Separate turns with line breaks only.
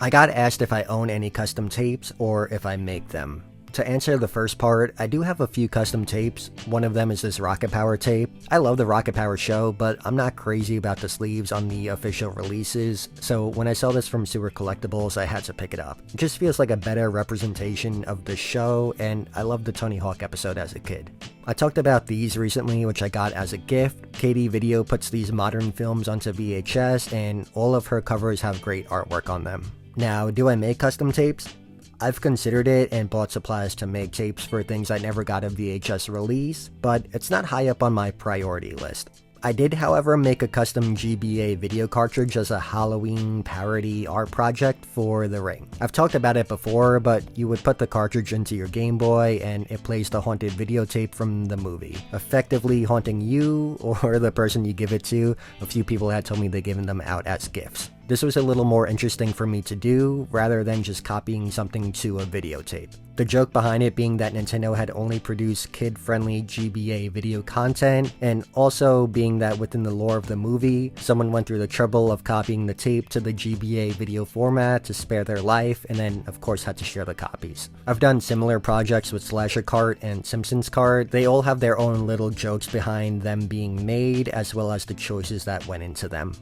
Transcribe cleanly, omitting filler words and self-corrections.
I got asked if I own any custom tapes or if I make them. To answer the first part, I do have a few custom tapes. One of them is this Rocket Power tape. I love the Rocket Power show, but I'm not crazy about the sleeves on the official releases, so when I saw this from Sewer Collectibles, I had to pick it up. It just feels like a better representation of the show, and I loved the Tony Hawk episode as a kid. I talked about these recently, which I got as a gift. Katie Video puts these modern films onto VHS, and all of her covers have great artwork on them. Now, do I make custom tapes? I've considered it and bought supplies to make tapes for things I never got a VHS release, but it's not high up on my priority list. I did, however, make a custom GBA video cartridge as a Halloween parody art project for The Ring. I've talked about it before, but you would put the cartridge into your Game Boy and it plays the haunted videotape from the movie, effectively haunting you or the person you give it to. A few people had told me they'd given them out as gifts. This was a little more interesting for me to do, rather than just copying something to a videotape. The joke behind it being that Nintendo had only produced kid-friendly GBA video content, and also being that within the lore of the movie, someone went through the trouble of copying the tape to the GBA video format to spare their life, and then of course had to share the copies. I've done similar projects with Slasher Cart and Simpsons Cart. They all have their own little jokes behind them being made, as well as the choices that went into them.